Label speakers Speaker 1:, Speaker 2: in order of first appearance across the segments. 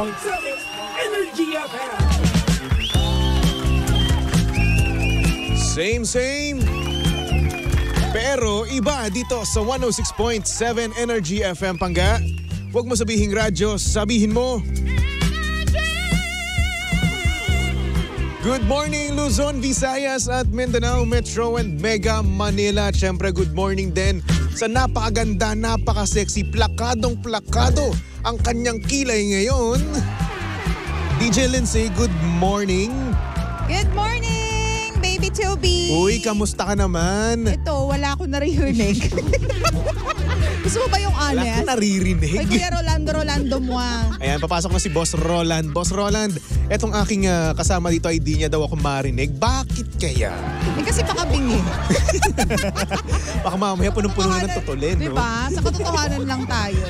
Speaker 1: Energy FM.
Speaker 2: Same. Pero iba dito sa 106.7 Energy FM Pangga. Huwag mo sabihing radyo, sabihin mo. Good morning Luzon, Visayas at Mindanao, Metro and Mega Manila. At syempre good morning din sa napakaganda, napaka-sexy, plakadong-plakado ang kanyang kilay ngayon. DJ Lindsay, good morning.
Speaker 3: Good morning, baby Toby.
Speaker 2: Uy, kamusta ka naman?
Speaker 3: Ito, wala akong naririnig. Gusto mo ba yung
Speaker 2: Wala
Speaker 3: honest?
Speaker 2: ka naririnig.
Speaker 3: Ay, Kuya Rolando mo ah.
Speaker 2: Ayan, papasok na si Boss Roland. Boss Roland, etong aking kasama dito ay di niya daw ako marinig. Bakit kaya?
Speaker 3: Eh, kasi pakabingi.
Speaker 2: Baka mamaya punong-puno na ng tutulin, no?
Speaker 3: Diba? Sa katotohanan lang tayo.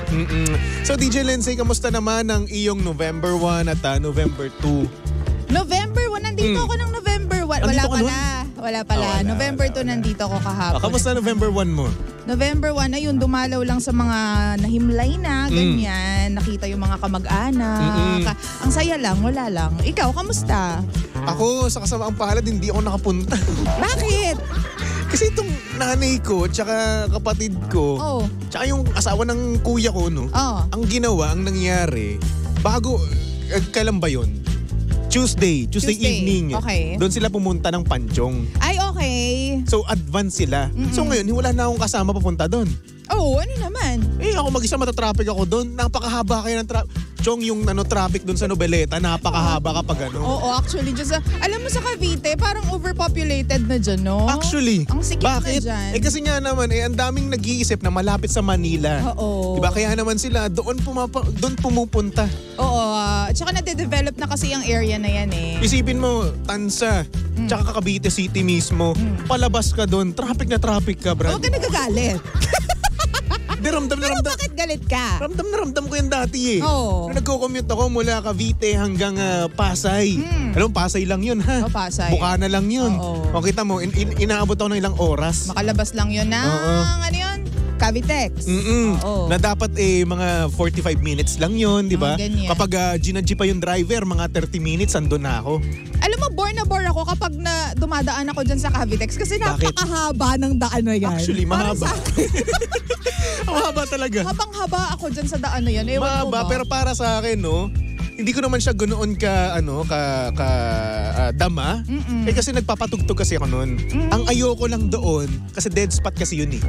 Speaker 2: So DJ Lindsay, kamusta naman ang iyong November 1 at November 2?
Speaker 3: November 1, nandito ako ng November 1. Wala
Speaker 2: Nandito ka
Speaker 3: pala. Wala pala.
Speaker 2: Wala,
Speaker 3: November
Speaker 2: wala,
Speaker 3: 2
Speaker 2: wala.
Speaker 3: nandito ako kahapon.
Speaker 2: Kamusta November 1 mo?
Speaker 3: November 1, ayun, dumalaw lang sa mga nahimlay na, ganyan. Nakita yung mga kamag-anak. Ang saya lang, wala lang. Ikaw, kamusta?
Speaker 2: Ako, sa kasamaang palad, hindi ako nakapunta.
Speaker 3: Bakit?
Speaker 2: Kasi itong nanay ko, tsaka kapatid ko,
Speaker 3: Oh.
Speaker 2: tsaka yung asawa ng kuya ko, no?
Speaker 3: Oh.
Speaker 2: Ang ginawa, ang nangyari, bago, kailan ba yun? Tuesday evening.
Speaker 3: Okay.
Speaker 2: Doon sila pumunta ng Panchong.
Speaker 3: Ay, okay.
Speaker 2: So advance sila. So ngayon, wala na akong kasama papunta doon.
Speaker 3: Oo, ano naman?
Speaker 2: Eh ako mag-isa matatraffic ako doon. Napakahaba kaya ng Chong, yung traffic doon sa Nobeleta, napakahaba kapag ano.
Speaker 3: Oo, actually, just, alam mo sa Cavite, parang overpopulated na dyan, no?
Speaker 2: Actually,
Speaker 3: Ang sikip
Speaker 2: bakit?
Speaker 3: na dyan.
Speaker 2: Eh kasi nga naman, ang daming nag-iisip na malapit sa Manila.
Speaker 3: Oo.
Speaker 2: Diba? Kaya naman sila doon pumupunta.
Speaker 3: Oo, tsaka nade-develop na kasi yung area na yan eh.
Speaker 2: Isipin mo, Tansa, tsaka Cavite City mismo, palabas ka doon, traffic na traffic ka, Brad.
Speaker 3: Huwag ka nagagalit.
Speaker 2: Di, ramdam na
Speaker 3: Pero
Speaker 2: ramdam.
Speaker 3: bakit galit ka?
Speaker 2: Ramdam ko yan dati eh.
Speaker 3: Oo.
Speaker 2: Nung nagko-commute ako mula Cavite hanggang Pasay. Alam mo, Pasay lang yun ha.
Speaker 3: Oh, Pasay.
Speaker 2: Bukana lang yun.
Speaker 3: Oo.
Speaker 2: O kita mo, inaabot ako ng ilang oras.
Speaker 3: Makalabas lang yun ng,
Speaker 2: Oo.
Speaker 3: ano yun? Cavitex. Oo.
Speaker 2: Na dapat mga 45 minutes lang yun, di ba?
Speaker 3: Ganyan.
Speaker 2: Kapag ginadji pa yung driver, mga 30 minutes, andun na ako.
Speaker 3: Alam mo, bore na bore ako kapag dumadaan ako dyan sa Cavitex kasi
Speaker 2: Bakit?
Speaker 3: napakahaba ng daan na yan.
Speaker 2: Actually,
Speaker 3: Parang
Speaker 2: mahaba. Ang mahaba talaga.
Speaker 3: Habang haba ako dyan sa daan na yan. Ewan ko
Speaker 2: Mahaba,
Speaker 3: ba?
Speaker 2: pero para sa akin, no, hindi ko naman siya ganoon ka dama. Eh kasi nagpapatugtog kasi ako noon. Ang ayoko lang doon kasi dead spot kasi yun eh.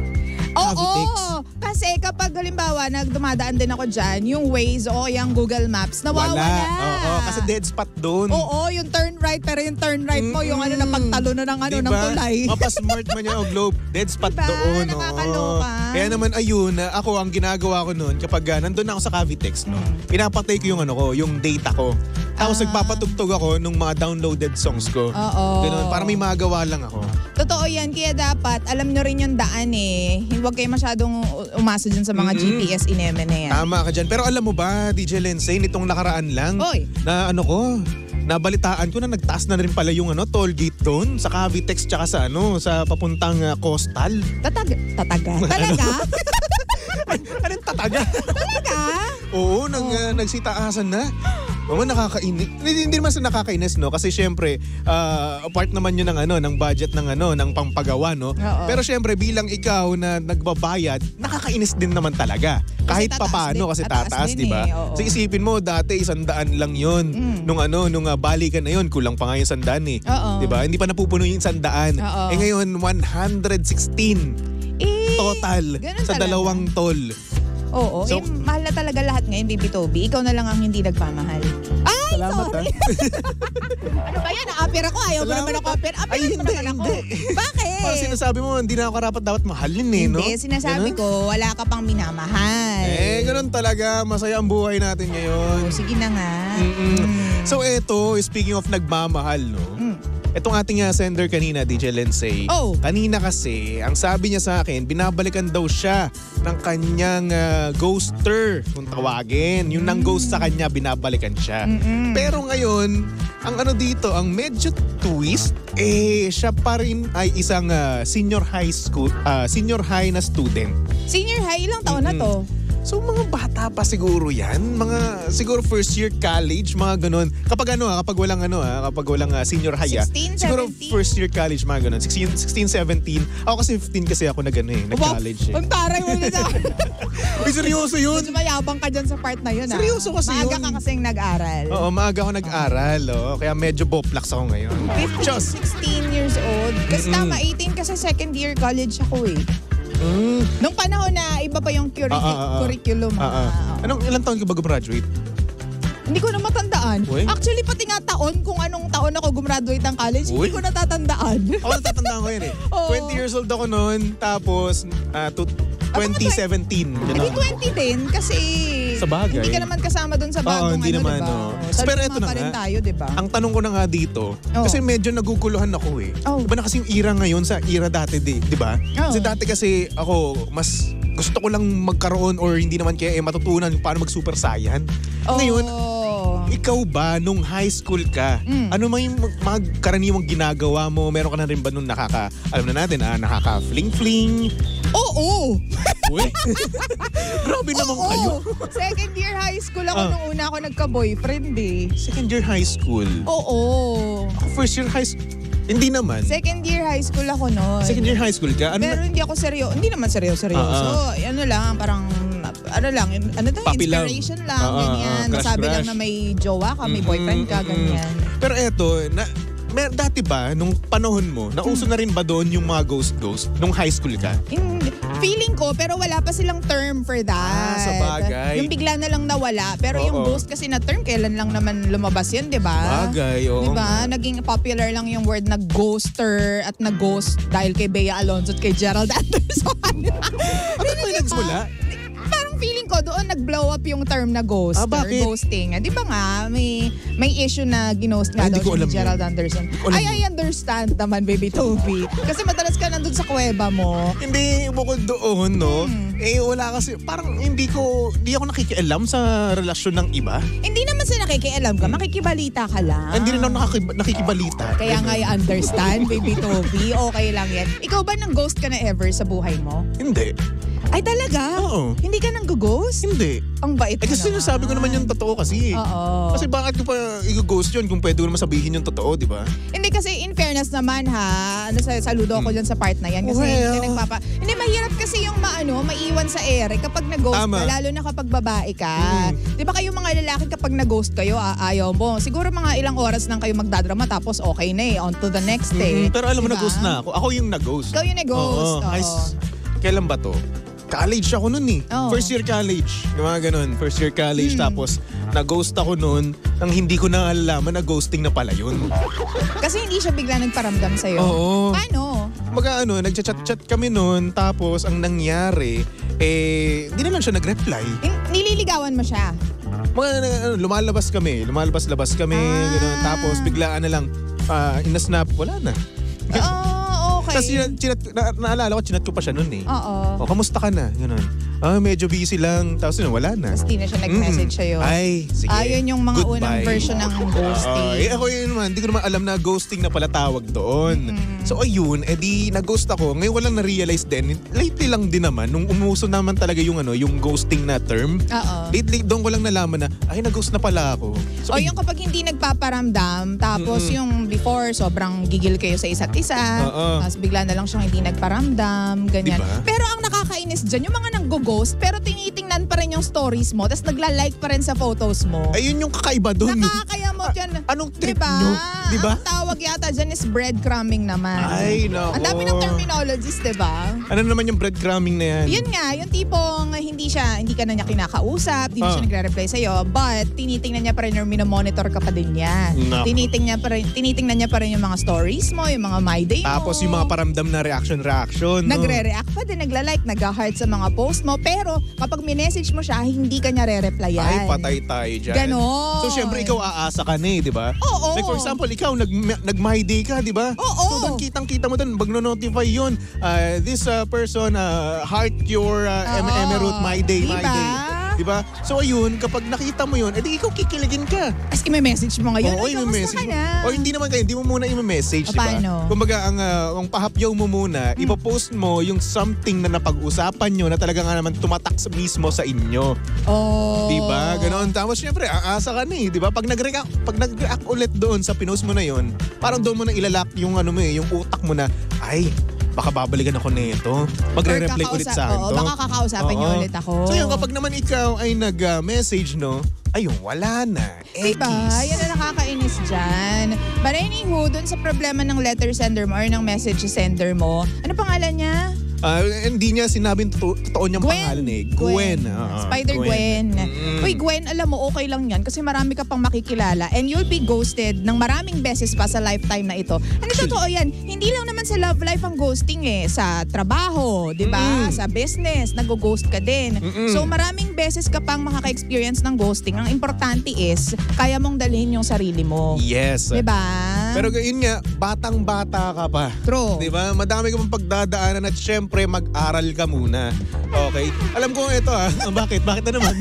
Speaker 2: Cavitex.
Speaker 3: Oo, kasi kapag halimbawa nagdumadaan din ako dyan, yung Waze o yung Google Maps, nawawala.
Speaker 2: Wala. Oo, kasi dead spot doon.
Speaker 3: Oo, yung turn right, pero yung turn right mo, yung na pagtalo na ng ng tulay.
Speaker 2: Mapasmart man yan o globe. Dead spot
Speaker 3: Diba?
Speaker 2: doon. Oo.
Speaker 3: Nakakaloka.
Speaker 2: Kaya naman ayun, ako ang ginagawa ko noon kapag nandun ako sa Cavitex, no, pinapatay ko yung yung data ko. Tapos nagpapatugtog ako nung mga downloaded songs ko.
Speaker 3: Oo.
Speaker 2: Ganun, para may magawa lang ako.
Speaker 3: Totoo yan, kaya dapat alam nyo rin yung daan eh. Huwag kayo masyadong umasa dyan sa mga GPS ineme na yan.
Speaker 2: Tama ka dyan. Pero alam mo ba, DJ Lindsay, nitong nakaraan lang,
Speaker 3: Oy.
Speaker 2: na nabalitaan ko na nagtaas na rin pala yung toll gate doon sa Cavitex tsaka sa sa papuntang Coastal.
Speaker 3: Talaga?
Speaker 2: Anong tataga?
Speaker 3: Talaga?
Speaker 2: Oo, nagsitaasan na. Oo, nakakainis. Hindi naman sa nakakainis, no? Kasi syempre, part naman yun ng budget ng pangpagawa, no?
Speaker 3: Oo.
Speaker 2: Pero syempre, bilang ikaw na nagbabayad, nakakainis din naman talaga. Kahit
Speaker 3: tataas
Speaker 2: papaano
Speaker 3: din-
Speaker 2: kasi
Speaker 3: tataas
Speaker 2: tataas,
Speaker 3: din
Speaker 2: di ba?
Speaker 3: eh, oo.
Speaker 2: So isipin mo, dati 100 lang yun. Nung balikan na yun, kulang pa nga yung 100 eh.
Speaker 3: Oo.
Speaker 2: Di ba? Hindi pa napupuno yung 100.
Speaker 3: Oo.
Speaker 2: Eh ngayon, 116 total
Speaker 3: ganun
Speaker 2: sa
Speaker 3: talaga.
Speaker 2: dalawang toll.
Speaker 3: Oo,
Speaker 2: So-
Speaker 3: mahal na talaga lahat ngayon, Baby Toby. Ikaw na lang ang hindi nagmamahal. Ay,
Speaker 2: Salamat,
Speaker 3: sorry. Ano ba yan? Na-appear ako. Ayaw mo
Speaker 2: Salamat,
Speaker 3: naman ako appear.
Speaker 2: Ay,
Speaker 3: Appear mo
Speaker 2: hindi,
Speaker 3: naman ako.
Speaker 2: hindi.
Speaker 3: Bakit?
Speaker 2: Parang sinasabi mo, hindi na ako karapat dapat mahalin eh, no?
Speaker 3: Hindi, sinasabi
Speaker 2: Ganun?
Speaker 3: ko, wala ka pang minamahal.
Speaker 2: Ganun talaga. Masaya ang buhay natin ngayon.
Speaker 3: Oh, sige na nga.
Speaker 2: So eto, speaking of nagmamahal, no? Etong ating sender kanina, DJ Lindsay.
Speaker 3: Oh.
Speaker 2: Kanina kasi, ang sabi niya sa akin, binabalikan daw siya ng kanyang ghoster, kung tawagin. Yung nang ghost sa kanya, binabalikan siya. Pero ngayon, ang dito, ang medyo twist, siya pa rin ay isang senior high na student.
Speaker 3: Senior high, ilang taon na to?
Speaker 2: So mga bata pa siguro yan. Mga siguro first year college, mga ganun. Kapag kapag walang senior high.
Speaker 3: 16,
Speaker 2: siguro
Speaker 3: 17?
Speaker 2: first year college, mga ganun. 16, 17. Ako kasi 15 kasi ako nag-college eh.
Speaker 3: Ang taray mo na.
Speaker 2: Uy, seryoso yun.
Speaker 3: Medyo mayabang ka dyan sa part na yun.
Speaker 2: Seryoso kasi
Speaker 3: Maaga
Speaker 2: yun.
Speaker 3: ka kasing nag-aral.
Speaker 2: Oo, maaga ako nag-aral. Kaya medyo boplax ako ngayon.
Speaker 3: 15, 16 years old. Kasi tama, 18 kasi second year college ako eh. Nung panahon na iba pa yung curriculum.
Speaker 2: Ilang taon ka ba graduate?
Speaker 3: Hindi ko na matandaan.
Speaker 2: Uy.
Speaker 3: Actually, pati nga taon, kung anong taon ako gumraduate ng college,
Speaker 2: Uy.
Speaker 3: hindi ko natatandaan.
Speaker 2: Ako natatandaan ko yun eh.
Speaker 3: Oo.
Speaker 2: 20 years old ako noon, tapos 2017.
Speaker 3: Hindi 2010 kasi
Speaker 2: Sa bagay.
Speaker 3: hindi ka naman kasama dun sa bagong
Speaker 2: hindi naman,
Speaker 3: diba?
Speaker 2: no.
Speaker 3: Sa
Speaker 2: Pero
Speaker 3: luma
Speaker 2: eto na
Speaker 3: pa rin
Speaker 2: nga.
Speaker 3: tayo, diba?
Speaker 2: Ang tanong ko na nga dito, kasi medyo naguguluhan ako eh.
Speaker 3: Oh.
Speaker 2: Iba na kasi yung era ngayon sa era dati, di ba?
Speaker 3: Oh.
Speaker 2: Kasi dati kasi ako, mas gusto ko lang magkaroon or hindi naman kaya matutunan paano mag-super saiyan. Ngayon, ikaw ba nung high school ka, ano yung mga karaniwang ginagawa mo? Meron ka na rin ba nung alam na natin, nakaka-fling-fling?
Speaker 3: Oo!
Speaker 2: Uy, grabe naman kayo.
Speaker 3: Second year high school ako nung una ako nagka-boyfriend eh.
Speaker 2: Second year high school.
Speaker 3: Oo.
Speaker 2: Ako first year high school. Hindi naman.
Speaker 3: Second year high school ako noon.
Speaker 2: Second year high school ka?
Speaker 3: Pero hindi ako hindi naman seryoso. Ano lang, parang,
Speaker 2: Puppy love.
Speaker 3: inspiration lang, ganyan.
Speaker 2: Crush,
Speaker 3: Nasabi lang
Speaker 2: crush.
Speaker 3: na may jowa ka, may boyfriend ka, ganyan.
Speaker 2: Pero eto, dati ba, nung panahon mo, nauso na rin ba doon yung mga ghost nung high school ka?
Speaker 3: Feeling ko, pero wala pa silang term for that.
Speaker 2: Sa bagay.
Speaker 3: Yung bigla na lang nawala. Pero yung ghost kasi na term, kailan lang naman lumabas yun, di ba?
Speaker 2: Bagay, oo.
Speaker 3: Di ba? Naging popular lang yung word na ghoster at na ghost dahil kay Bea Alonzo at kay Gerald Anderson.
Speaker 2: Ano ba yung nagsimula?
Speaker 3: Parang feeling ko doon nag-blow up yung term na ghost or
Speaker 2: Bakit?
Speaker 3: ghosting. Di ba nga, may issue na ginost nga
Speaker 2: Ay,
Speaker 3: daw
Speaker 2: hindi ko
Speaker 3: siya ni
Speaker 2: alam
Speaker 3: Gerald
Speaker 2: yun.
Speaker 3: Anderson.
Speaker 2: Alam
Speaker 3: I understand naman, baby Toby. Kasi madalas ka nandun sa kuweba mo.
Speaker 2: Hindi, bukod doon, no? Wala kasi, parang hindi ako nakikialam sa relasyon ng iba.
Speaker 3: Hindi naman sila nakikialam ka, makikibalita ka lang.
Speaker 2: Hindi rin ako nakikibalita.
Speaker 3: Kaya nga i-understand, baby Toby. Okay lang yan. Ikaw ba nang ghost ka na ever sa buhay mo?
Speaker 2: Hindi.
Speaker 3: Ay talaga?
Speaker 2: Oo.
Speaker 3: Hindi ka nang ghost?
Speaker 2: Hindi.
Speaker 3: Ang bait mo
Speaker 2: Kasi
Speaker 3: naman.
Speaker 2: sinasabi ko naman yung totoo kasi.
Speaker 3: Oo.
Speaker 2: Kasi bakit ko pa i-ghost yun kung pwede ko naman sabihin yung totoo, di ba?
Speaker 3: Hindi kasi in fairness naman ha, saludo ako dyan sa part na yan kasi
Speaker 2: Well.
Speaker 3: hindi mahirap kasi yung maiwan sa ere kapag nag-ghost
Speaker 2: Tama.
Speaker 3: ka, lalo na kapag babae ka. Di ba kayong mga lalaki kapag nag-ghost kayo, ayaw mo. Siguro mga ilang oras lang kayo magdadrama tapos okay na on to the next day.
Speaker 2: Pero alam mo,
Speaker 3: Diba?
Speaker 2: nag-ghost na ako. Ako yung nag-ghost.
Speaker 3: Ikaw yung nag-ghost. Oo.
Speaker 2: Kailan ba to? College ako nun eh.
Speaker 3: Oo.
Speaker 2: First year college. Yung mga ganun. First year college. Tapos, nag-ghost ako nun nang hindi ko na alalaman na ghosting na pala yun.
Speaker 3: Kasi hindi siya bigla nagparamdam sa'yo.
Speaker 2: Oo.
Speaker 3: Paano?
Speaker 2: Nagchat-chat kami nun. Tapos, ang nangyari, hindi naman siya nag-reply.
Speaker 3: Nililigawan mo siya?
Speaker 2: Lumalabas labas kami. Ganun. Tapos, biglaan na lang, inasnap, wala na.
Speaker 3: Okay.
Speaker 2: Tapos naalala ko, chinat ko pa siya nun eh.
Speaker 3: Oo.
Speaker 2: Kamusta ka na? Ganun. Medyo busy lang. Tapos wala na.
Speaker 3: Tapos di na siya nag-message sa'yo.
Speaker 2: Ay, sige.
Speaker 3: Yun yung mga
Speaker 2: Goodbye.
Speaker 3: unang version ng ghosting.
Speaker 2: Ako yun naman, hindi ko naman alam na ghosting na pala tawag doon. So ayun, di nag-ghost ako. Ngayon ko lang na-realize din, lately lang din naman, nung umuso naman talaga yung ghosting na term.
Speaker 3: Oo.
Speaker 2: Lately, doon ko lang nalaman na, nag-ghost na pala ako. So,
Speaker 3: O yung kapag hindi nagpaparamdam, tapos yung before, sobrang gigil kayo sa isa't isa,
Speaker 2: Oo.
Speaker 3: tapos bigla na lang siyang hindi nagparamdam, ganyan.
Speaker 2: Diba?
Speaker 3: Pero ang nakakainis dyan, yung mga nanggo-ghost, pero tinitingnan pa rin yung stories mo, tapos nagla-like pa rin sa photos mo.
Speaker 2: ayun yung kakaiba doon.
Speaker 3: Nakakayamot yan.
Speaker 2: Anong trip
Speaker 3: Diba?
Speaker 2: nyo? Diba?
Speaker 3: Ang tawag yata dyan is breadcrumbing naman.
Speaker 2: Ay, nako.
Speaker 3: Ang dami ng terminologies, diba?
Speaker 2: Ano naman yung breadcrumbing na yan?
Speaker 3: Yun nga, yung tipong hindi ka na niya kinakausap, hindi siya nagre-reply sa'yo, but tinitingnan niya pa rin or minomonitor ka pa din niya.
Speaker 2: Nako.
Speaker 3: Tinitingnan niya pa rin yung mga stories mo, yung mga my day mo.
Speaker 2: Tapos yung mga paramdam na reaction. No?
Speaker 3: Nagre-react pa din, nagla-like, nag-heart sa mga post mo, pero kapag minessage mo siya, hindi ka niya re-replyan.
Speaker 2: Ay, patay tayo dyan.
Speaker 3: Ganon.
Speaker 2: So, syempre, ikaw aasa ka na eh, di ba?
Speaker 3: Oo.
Speaker 2: Like, for example, ikaw, nag-my day ka, di ba?
Speaker 3: Oo.
Speaker 2: So, doon kitang-kita mo doon, magno-notify yun. This person, heart your emerald my day, my
Speaker 3: Diba?
Speaker 2: day. Di ba? So ayun, kapag nakita mo yun, edi ikaw kikiligin ka.
Speaker 3: As i-message mo ngayon,
Speaker 2: Oo,
Speaker 3: ay, kamusta ka na?
Speaker 2: O hindi naman kayo, hindi mo muna i-message,
Speaker 3: O,
Speaker 2: di ba?
Speaker 3: paano?
Speaker 2: Kumbaga, ang pahapyaw mo muna, ipopost mo yung something na napag-usapan nyo na talaga nga naman tumatak mismo sa inyo.
Speaker 3: Oh.
Speaker 2: Di ba? Ganon. Tapos syempre, aasa ka na eh. Di ba? Pag nag-react ulit doon sa pinost mo na yon, parang doon mo na ilalak yung yung utak mo na, ay, baka babalikan ako nito. Magre-reply ulit sa akin to.
Speaker 3: Baka kakausapin niyo ulit ako.
Speaker 2: So yun, kapag naman ikaw ay nag-message, no, ayun, wala na.
Speaker 3: Diba? Yan na nakakainis dyan. But anywho, dun sa problema ng letter sender mo or ng message sender mo, ano pangalan niya?
Speaker 2: Hindi niya sinabing totoo niyang pangalan eh. Gwen.
Speaker 3: Spider Gwen. Uy, Gwen, alam mo, okay lang yan kasi marami ka pang makikilala and you'll be ghosted ng maraming beses pa sa lifetime na ito. Ano totoo yan? Hindi lang naman sa love life ang ghosting eh. Sa trabaho, di ba? Sa business, nag-ghost ka din. So maraming beses ka pang makaka-experience ng ghosting. Ang importante is, kaya mong dalhin yung sarili mo.
Speaker 2: Yes.
Speaker 3: Di ba?
Speaker 2: Pero yun nga, batang-bata ka pa.
Speaker 3: True.
Speaker 2: Di ba? Madami ka pang pagdadaanan at syempre mag-aral ka muna. Okay? Alam ko ito Bakit? Bakit na naman?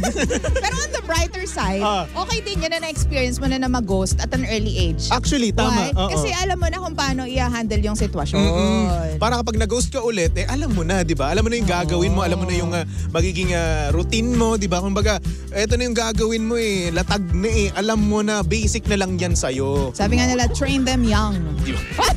Speaker 3: Pero on the brighter side, okay din yun na na-experience mo na mag-ghost at an early age.
Speaker 2: Actually, tama.
Speaker 3: Why? Kasi alam mo na kung paano i-handle yung sitwasyon.
Speaker 2: Para kapag nag-ghost ka ulit, alam mo na, di ba? Alam mo na yung gagawin mo, alam mo na yung magiging routine mo, di ba? Kumbaga, eto na yung gagawin mo latag na alam mo na, basic na lang yan sa'yo.
Speaker 3: Sabi nga nila, train them young.
Speaker 2: Di ba?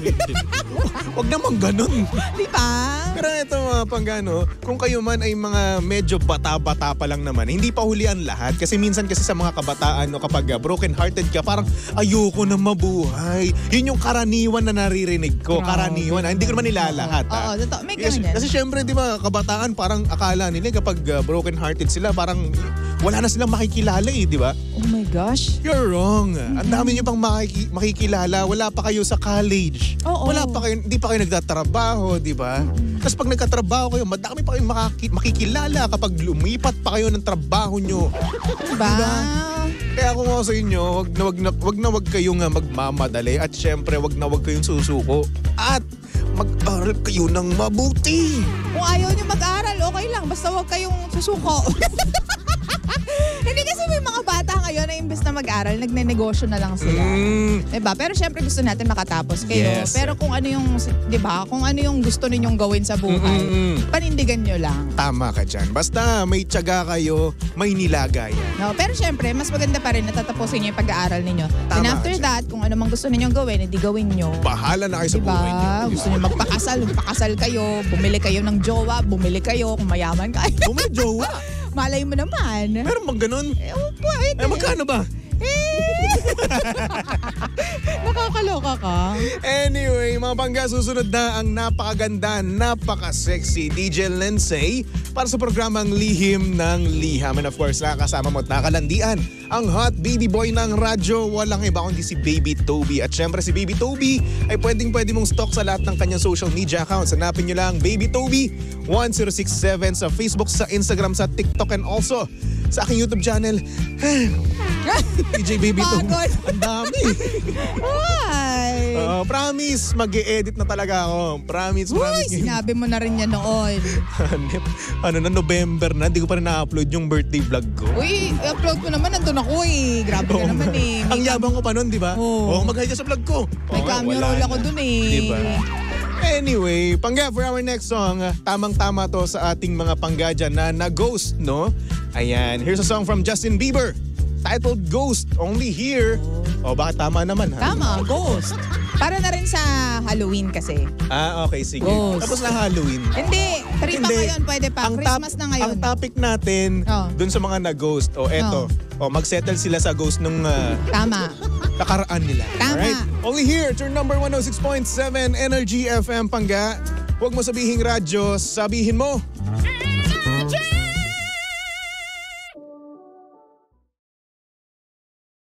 Speaker 2: Huwag naman ganun.
Speaker 3: Di ba?
Speaker 2: Pero ito mga panggano, kung kayo man ay mga medyo bata-bata pa lang naman, hindi pa hulian lahat. Kasi minsan kasi sa mga kabataan kapag broken-hearted ka, parang ayoko na mabuhay. Yun yung karaniwan na naririnig ko. Karaniwan. Hindi ko naman nilalahat.
Speaker 3: Oo, totoo. May ganun yan.
Speaker 2: Kasi syempre, di ba, kabataan parang akala nila kapag broken-hearted sila, parang wala na silang makikilala di ba?
Speaker 3: Oh my gosh.
Speaker 2: You're wrong. Ang dami niyo pang makikilala. Wala pa kayo sa college. Wala pa kayo, hindi pa kayo nagtatrabaho, di ba? Tapos pag nagkatrabaho kayo, madami pa kayong makikilala kapag lumipat pa kayo ng trabaho nyo.
Speaker 3: Diba?
Speaker 2: Kaya kung ako sa inyo, wag kayong magmamadali at syempre wag kayong susuko. At mag-aral kayo ng mabuti.
Speaker 3: Kung ayaw nyo mag-aral, okay lang. Basta wag kayong susuko. Hindi kasi may mga bata ngayon na imbes na mag-aral, nagne-negosyo na lang sila. Diba? Pero syempre gusto natin makatapos kayo.
Speaker 2: Yes.
Speaker 3: Pero kung ano yung, diba? Kung ano yung gusto ninyong gawin sa buhay, panindigan nyo lang.
Speaker 2: Tama ka dyan. Basta may tiyaga kayo, may nilaga yan.
Speaker 3: No, pero syempre, mas maganda pa rin na tatapusin nyo yung pag-aaral ninyo.
Speaker 2: Tama
Speaker 3: And after that, kung ano mang gusto ninyong gawin, edi gawin nyo.
Speaker 2: Bahala na kayo sa buhay nyo.
Speaker 3: Gusto nyo magpakasal kayo, bumili kayo ng jowa, bumili kayo, kung mayaman kayo.
Speaker 2: Bumili jowa?
Speaker 3: Malay mo naman.
Speaker 2: Meron bang ganun?
Speaker 3: Pwede.
Speaker 2: Magkano ba?
Speaker 3: Nakakaloka ka.
Speaker 2: Anyway, mga pangga, susunod na ang napakaganda, napaka-sexy DJ Lindsay para sa programang Lihim ng Liham. And of course, nakakasama mo at nakalandian ang hot baby boy ng radyo. Walang iba kundi si Baby Toby. At syempre si Baby Toby ay pwede mong stalk sa lahat ng kanyang social media accounts. Hanapin nyo lang Baby Toby 1067 sa Facebook, sa Instagram, sa TikTok, and also sa aking YouTube channel. DJ Baby Toby. Ang dami.
Speaker 3: Why?
Speaker 2: Promise, mag-e-edit na talaga ako. Promise.
Speaker 3: Sinabi mo na rin yan noon.
Speaker 2: November na. Hindi ko pa rin na-upload yung birthday vlog ko.
Speaker 3: Uy, i-upload mo naman. Nandun ako Grabe ka naman
Speaker 2: Ang yabang ko pa nun, di ba? Mag-hi ka sa vlog ko.
Speaker 3: May camera roll ako dun
Speaker 2: Diba? Anyway, pangga, for our next song, tamang-tama to sa ating mga pangga dyan na na-ghost, no? Ayan, here's a song from Justin Bieber titled Ghost, only here. Bakit tama naman, ha?
Speaker 3: Tama, Ghost. Para na rin sa Halloween kasi.
Speaker 2: Okay, sige.
Speaker 3: Ghost.
Speaker 2: Tapos na Halloween.
Speaker 3: Hindi, 3 pa ngayon, pwede pa. Christmas na ngayon.
Speaker 2: Ang topic natin dun sa mga na-ghost, eto, mag-settle sila sa ghost nung
Speaker 3: Tama.
Speaker 2: nakaraan nila.
Speaker 3: Tama.
Speaker 2: Alright? Only here, turn number 106.7 Energy FM, pangga. Huwag mo sabihing radyo, sabihin mo.